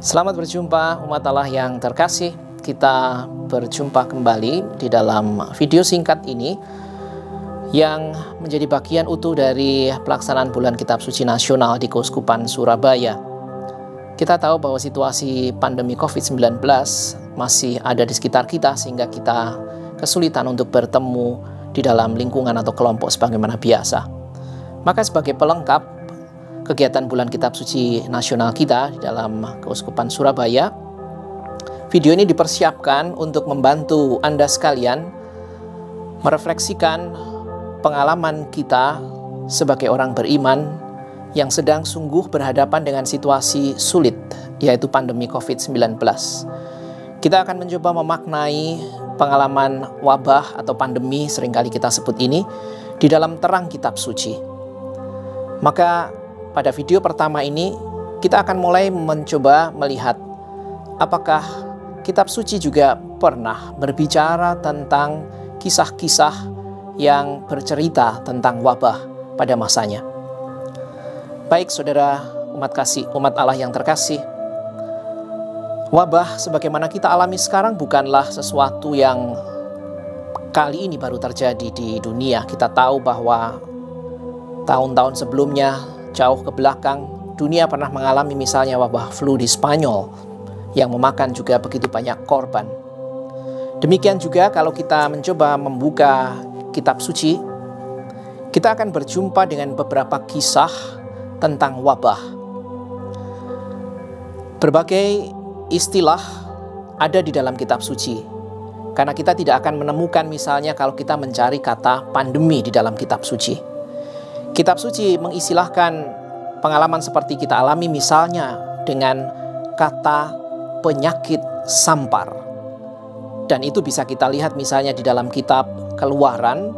Selamat berjumpa umat Allah yang terkasih. Kita berjumpa kembali di dalam video singkat ini yang menjadi bagian utuh dari pelaksanaan bulan Kitab Suci Nasional di Keuskupan Surabaya. Kita tahu bahwa situasi pandemi COVID-19 masih ada di sekitar kita sehingga kita kesulitan untuk bertemu di dalam lingkungan atau kelompok sebagaimana biasa. Maka sebagai pelengkap kegiatan bulan Kitab Suci Nasional kita di dalam Keuskupan Surabaya, video ini dipersiapkan untuk membantu Anda sekalian merefleksikan pengalaman kita sebagai orang beriman yang sedang sungguh berhadapan dengan situasi sulit, yaitu pandemi COVID-19. Kita akan mencoba memaknai pengalaman wabah atau pandemi, seringkali kita sebut ini, di dalam terang Kitab Suci. Maka pada video pertama ini, kita akan mulai mencoba melihat apakah Kitab Suci juga pernah berbicara tentang kisah-kisah yang bercerita tentang wabah pada masanya. Baik saudara umat Allah yang terkasih, wabah sebagaimana kita alami sekarang bukanlah sesuatu yang kali ini baru terjadi di dunia. Kita tahu bahwa tahun-tahun sebelumnya, jauh ke belakang, dunia pernah mengalami misalnya wabah flu di Spanyol yang memakan juga begitu banyak korban. Demikian juga kalau kita mencoba membuka Kitab Suci, kita akan berjumpa dengan beberapa kisah tentang wabah. Berbagai istilah ada di dalam Kitab Suci, karena kita tidak akan menemukan misalnya kalau kita mencari kata pandemi di dalam Kitab Suci. Kitab Suci mengistilahkan pengalaman seperti kita alami misalnya dengan kata penyakit sampar. Dan itu bisa kita lihat misalnya di dalam kitab Keluaran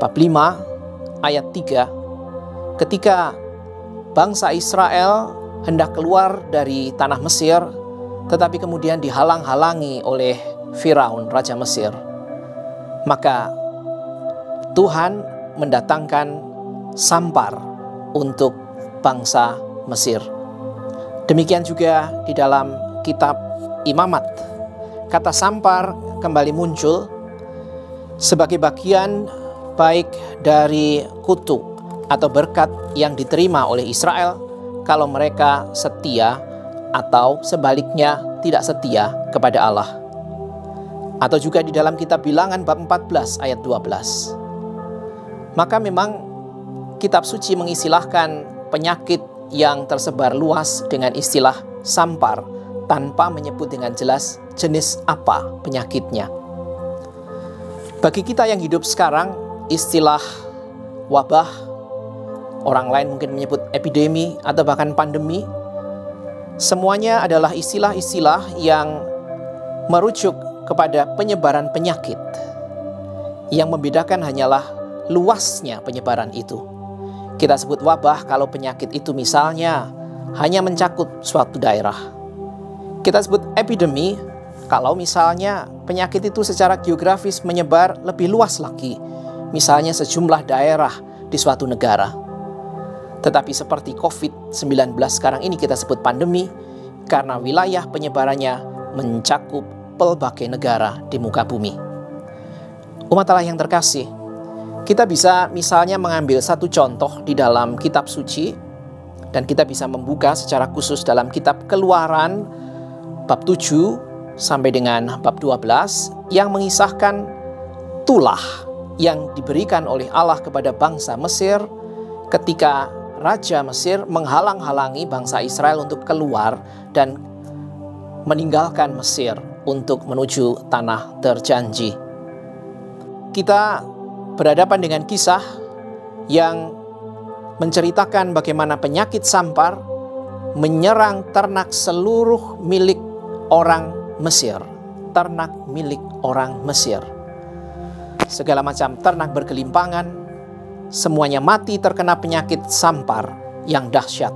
bab 5 ayat 3. Ketika bangsa Israel hendak keluar dari tanah Mesir, tetapi kemudian dihalang-halangi oleh Firaun, Raja Mesir. Maka Tuhan mendatangkan sampar untuk bangsa Mesir. Demikian juga di dalam kitab Imamat, kata sampar kembali muncul sebagai bagian baik dari kutuk atau berkat yang diterima oleh Israel kalau mereka setia atau sebaliknya tidak setia kepada Allah. Atau juga di dalam kitab Bilangan bab 14 ayat 12. Maka memang Kitab Suci mengistilahkan penyakit yang tersebar luas dengan istilah sampar tanpa menyebut dengan jelas jenis apa penyakitnya. Bagi kita yang hidup sekarang, istilah wabah, orang lain mungkin menyebut epidemi atau bahkan pandemi, semuanya adalah istilah-istilah yang merujuk kepada penyebaran penyakit. Yang membedakan hanyalah luasnya penyebaran itu. Kita sebut wabah kalau penyakit itu misalnya hanya mencakup suatu daerah. Kita sebut epidemi kalau misalnya penyakit itu secara geografis menyebar lebih luas lagi, misalnya sejumlah daerah di suatu negara. Tetapi seperti COVID-19 sekarang ini kita sebut pandemi karena wilayah penyebarannya mencakup pelbagai negara di muka bumi. Umat Allah yang terkasih, kita bisa misalnya mengambil satu contoh di dalam Kitab Suci dan kita bisa membuka secara khusus dalam kitab Keluaran bab 7 sampai dengan bab 12 yang mengisahkan tulah yang diberikan oleh Allah kepada bangsa Mesir ketika Raja Mesir menghalang-halangi bangsa Israel untuk keluar dan meninggalkan Mesir untuk menuju tanah terjanji. Kita berhadapan dengan kisah yang menceritakan bagaimana penyakit sampar menyerang ternak seluruh milik orang Mesir. Ternak milik orang Mesir. Segala macam ternak bergelimpangan, semuanya mati terkena penyakit sampar yang dahsyat.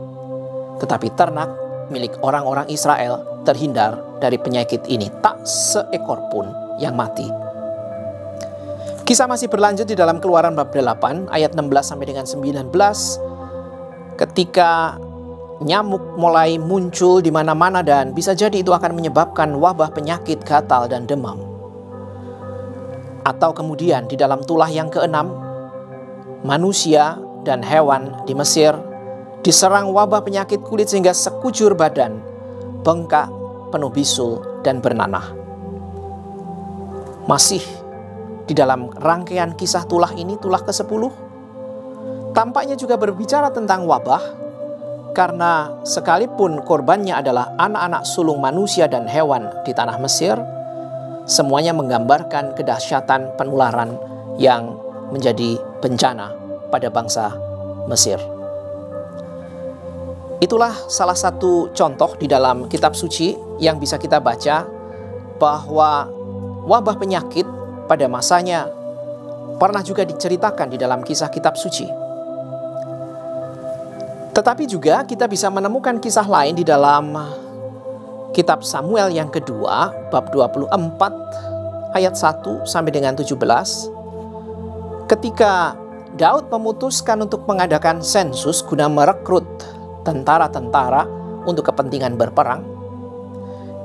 Tetapi ternak milik orang-orang Israel terhindar dari penyakit ini. Tak seekor pun yang mati. Kisah masih berlanjut di dalam Keluaran bab 8 ayat 16 sampai dengan 19 ketika nyamuk mulai muncul di mana-mana dan bisa jadi itu akan menyebabkan wabah penyakit gatal dan demam. Atau kemudian di dalam tulah yang keenam, manusia dan hewan di Mesir diserang wabah penyakit kulit sehingga sekujur badan bengkak, penuh bisul dan bernanah. Masih di dalam rangkaian kisah tulah ini, tulah ke-10, tampaknya juga berbicara tentang wabah, karena sekalipun korbannya adalah anak-anak sulung manusia dan hewan di tanah Mesir, semuanya menggambarkan kedahsyatan penularan yang menjadi bencana pada bangsa Mesir. Itulah salah satu contoh di dalam kitab suci yang bisa kita baca, bahwa wabah penyakit pada masanya pernah juga diceritakan di dalam kisah kitab suci. Tetapi juga kita bisa menemukan kisah lain di dalam kitab Samuel yang kedua, bab 24 ayat 1 sampai dengan 17. Ketika Daud memutuskan untuk mengadakan sensus guna merekrut tentara-tentara untuk kepentingan berperang,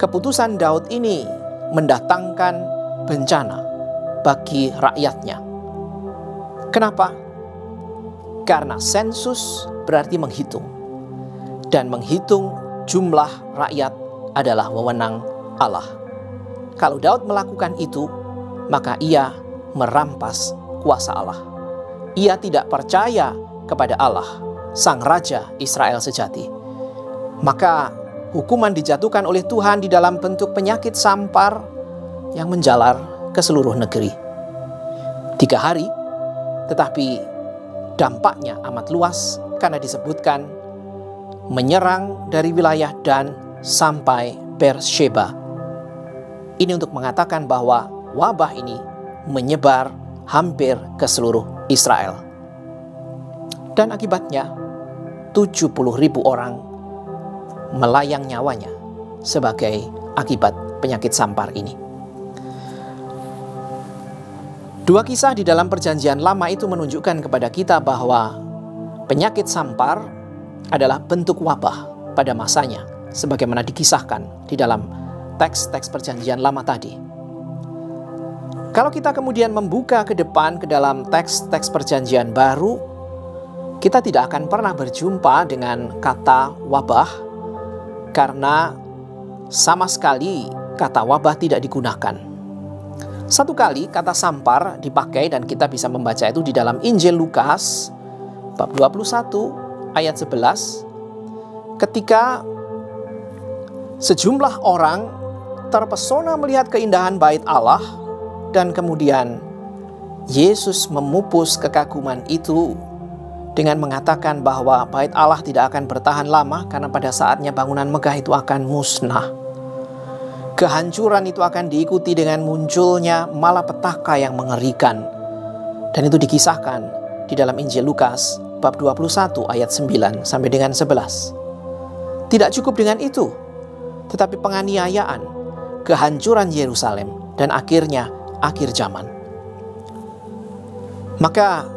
keputusan Daud ini mendatangkan bencana bagi rakyatnya. Kenapa? Karena sensus berarti menghitung, dan menghitung jumlah rakyat adalah wewenang Allah. Kalau Daud melakukan itu, maka ia merampas kuasa Allah. Ia tidak percaya kepada Allah, Sang Raja Israel sejati. Maka hukuman dijatuhkan oleh Tuhan di dalam bentuk penyakit sampar yang menjalar ke seluruh negeri. 3 hari, tetapi dampaknya amat luas karena disebutkan menyerang dari wilayah Dan sampai Beersheba. Ini untuk mengatakan bahwa wabah ini menyebar hampir ke seluruh Israel. Dan akibatnya 70.000 orang melayang nyawanya sebagai akibat penyakit sampar ini. 2 kisah di dalam Perjanjian Lama itu menunjukkan kepada kita bahwa penyakit sampar adalah bentuk wabah pada masanya, sebagaimana dikisahkan di dalam teks-teks Perjanjian Lama tadi. Kalau kita kemudian membuka ke depan ke dalam teks-teks Perjanjian Baru, kita tidak akan pernah berjumpa dengan kata wabah, karena sama sekali kata wabah tidak digunakan. Satu kali kata sampar dipakai dan kita bisa membaca itu di dalam Injil Lukas bab 21 ayat 11, ketika sejumlah orang terpesona melihat keindahan bait Allah, dan kemudian Yesus memupus kekaguman itu dengan mengatakan bahwa bait Allah tidak akan bertahan lama, karena pada saatnya bangunan megah itu akan musnah. Kehancuran itu akan diikuti dengan munculnya malapetaka yang mengerikan. Dan itu dikisahkan di dalam Injil Lukas bab 21 ayat 9 sampai dengan 11. Tidak cukup dengan itu, tetapi penganiayaan, kehancuran Yerusalem, dan akhirnya akhir zaman. Maka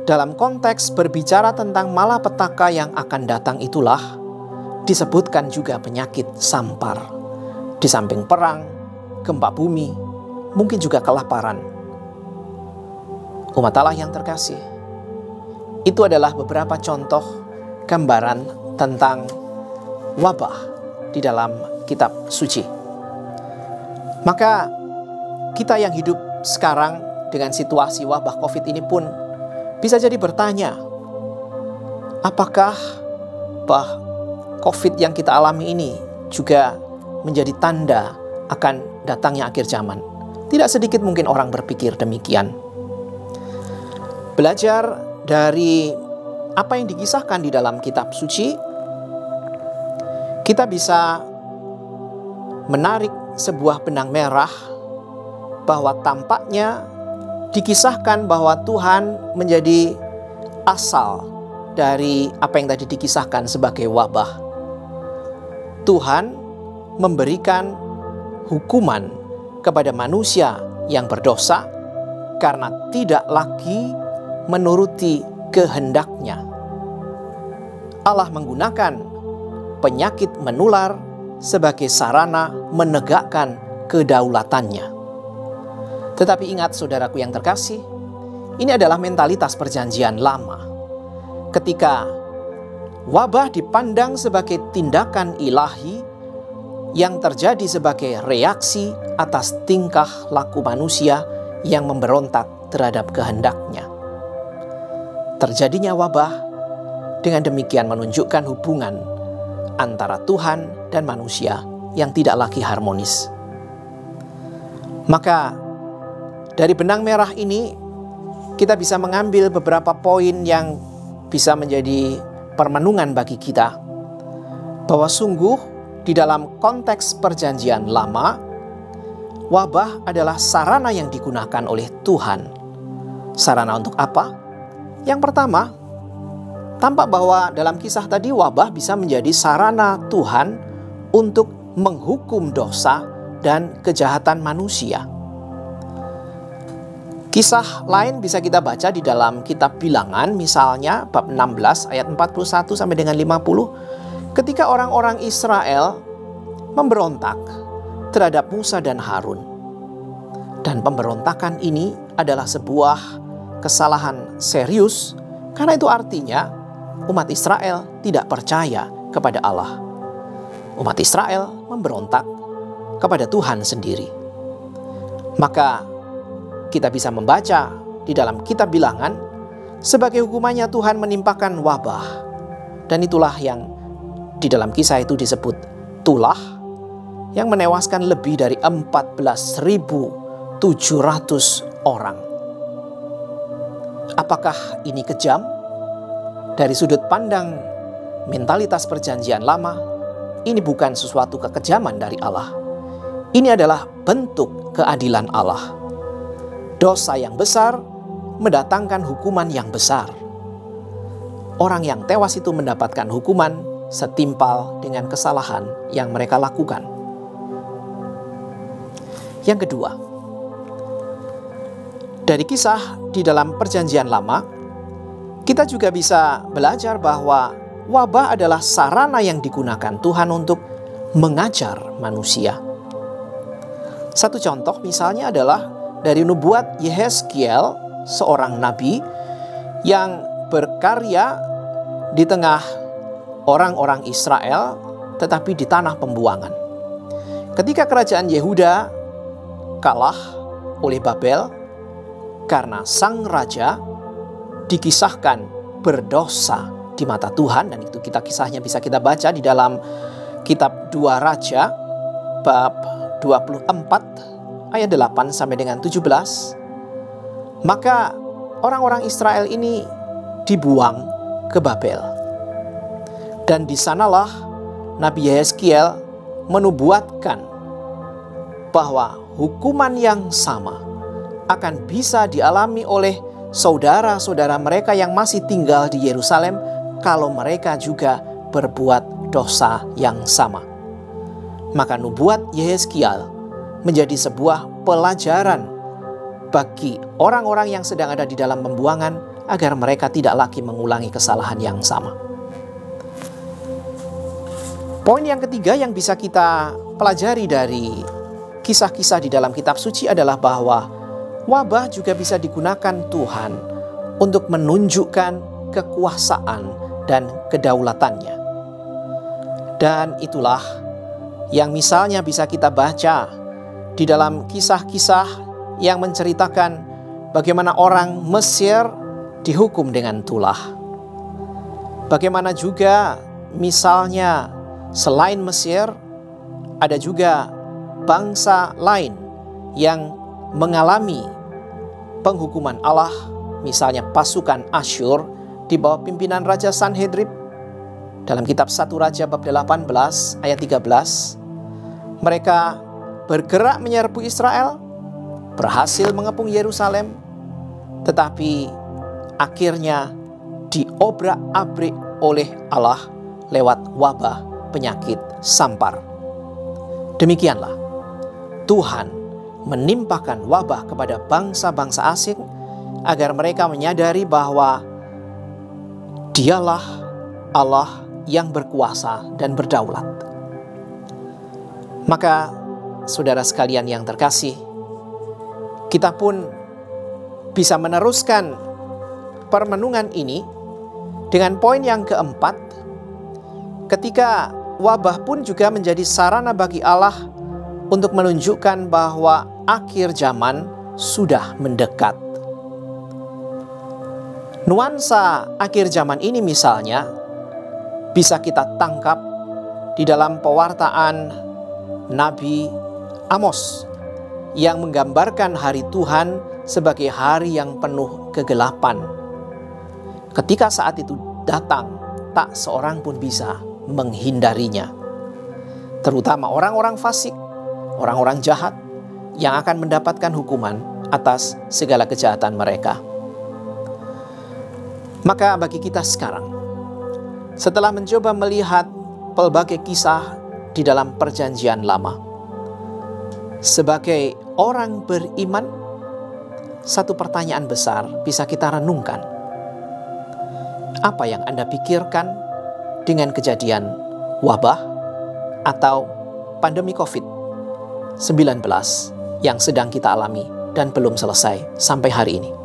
dalam konteks berbicara tentang malapetaka yang akan datang itulah disebutkan juga penyakit sampar. Di samping perang, gempa bumi, mungkin juga kelaparan. Umat Allah yang terkasih, itu adalah beberapa contoh gambaran tentang wabah di dalam kitab suci. Maka kita yang hidup sekarang dengan situasi wabah COVID ini pun bisa jadi bertanya, apakah COVID yang kita alami ini juga menjadi tanda akan datangnya akhir zaman? Tidak sedikit mungkin orang berpikir demikian. Belajar dari apa yang dikisahkan di dalam kitab suci, kita bisa menarik sebuah benang merah bahwa tampaknya dikisahkan bahwa Tuhan menjadi asal dari apa yang tadi dikisahkan sebagai wabah. Tuhan memberikan hukuman kepada manusia yang berdosa karena tidak lagi menuruti kehendaknya. Allah menggunakan penyakit menular sebagai sarana menegakkan kedaulatannya. Tetapi ingat saudaraku yang terkasih, ini adalah mentalitas perjanjian lama. Ketika wabah dipandang sebagai tindakan ilahi yang terjadi sebagai reaksi atas tingkah laku manusia yang memberontak terhadap kehendaknya. Terjadinya wabah dengan demikian menunjukkan hubungan antara Tuhan dan manusia yang tidak lagi harmonis. Maka dari benang merah ini kita bisa mengambil beberapa poin yang bisa menjadi permenungan bagi kita, bahwa sungguh di dalam konteks perjanjian lama, wabah adalah sarana yang digunakan oleh Tuhan. Sarana untuk apa? Yang pertama, tampak bahwa dalam kisah tadi wabah bisa menjadi sarana Tuhan untuk menghukum dosa dan kejahatan manusia. Kisah lain bisa kita baca di dalam kitab Bilangan, misalnya bab 16 ayat 41 sampai dengan 50, ketika orang-orang Israel memberontak terhadap Musa dan Harun. Dan pemberontakan ini adalah sebuah kesalahan serius, karena itu artinya umat Israel tidak percaya kepada Allah. Umat Israel memberontak kepada Tuhan sendiri. Maka kita bisa membaca di dalam kitab Bilangan, sebagai hukumannya Tuhan menimpakan wabah. Dan itulah yang di dalam kisah itu disebut tulah, yang menewaskan lebih dari 14.700 orang. Apakah ini kejam? Dari sudut pandang mentalitas perjanjian lama, ini bukan sesuatu kekejaman dari Allah. Ini adalah bentuk keadilan Allah. Dosa yang besar mendatangkan hukuman yang besar. Orang yang tewas itu mendapatkan hukuman setimpal dengan kesalahan yang mereka lakukan. Yang kedua, dari kisah di dalam perjanjian lama, kita juga bisa belajar bahwa wabah adalah sarana yang digunakan Tuhan untuk mengajar manusia. Satu contoh misalnya adalah dari nubuat Yehezkiel, seorang nabi yang berkarya di tengah orang-orang Israel, tetapi di tanah pembuangan. Ketika kerajaan Yehuda kalah oleh Babel, karena sang raja dikisahkan berdosa di mata Tuhan, dan itu kisahnya bisa kita baca di dalam kitab 2 Raja bab 24 ayat 8 sampai dengan 17. Maka orang-orang Israel ini dibuang ke Babel. Dan di sanalah Nabi Yehezkiel menubuatkan bahwa hukuman yang sama akan bisa dialami oleh saudara-saudara mereka yang masih tinggal di Yerusalem kalau mereka juga berbuat dosa yang sama. Maka nubuat Yehezkiel menjadi sebuah pelajaran bagi orang-orang yang sedang ada di dalam pembuangan, agar mereka tidak lagi mengulangi kesalahan yang sama. Poin yang ketiga yang bisa kita pelajari dari kisah-kisah di dalam kitab suci adalah bahwa wabah juga bisa digunakan Tuhan untuk menunjukkan kekuasaan dan kedaulatannya. Dan itulah yang misalnya bisa kita baca di dalam kisah-kisah yang menceritakan bagaimana orang Mesir dihukum dengan tulah. Bagaimana juga misalnya selain Mesir, ada juga bangsa lain yang mengalami penghukuman Allah, misalnya pasukan Asyur di bawah pimpinan Raja Sanhedrib. Dalam kitab 1 Raja bab 18 ayat 13, mereka bergerak menyerbu Israel, berhasil mengepung Yerusalem, tetapi akhirnya diobrak-abrik oleh Allah lewat wabah penyakit sampar. Demikianlah Tuhan menimpakan wabah kepada bangsa-bangsa asing agar mereka menyadari bahwa Dialah Allah yang berkuasa dan berdaulat. Maka, saudara sekalian yang terkasih, kita pun bisa meneruskan permenungan ini dengan poin yang keempat, ketika wabah pun juga menjadi sarana bagi Allah untuk menunjukkan bahwa akhir zaman sudah mendekat. Nuansa akhir zaman ini misalnya bisa kita tangkap di dalam pewartaan Nabi Amos yang menggambarkan hari Tuhan sebagai hari yang penuh kegelapan. Ketika saat itu datang, tak seorang pun bisa menghindarinya. Terutama orang-orang fasik, orang-orang jahat yang akan mendapatkan hukuman atas segala kejahatan mereka. Maka bagi kita sekarang, setelah mencoba melihat pelbagai kisah di dalam perjanjian lama, sebagai orang beriman, satu pertanyaan besar bisa kita renungkan. Apa yang Anda pikirkan dengan kejadian wabah atau pandemi COVID-19 yang sedang kita alami dan belum selesai sampai hari ini?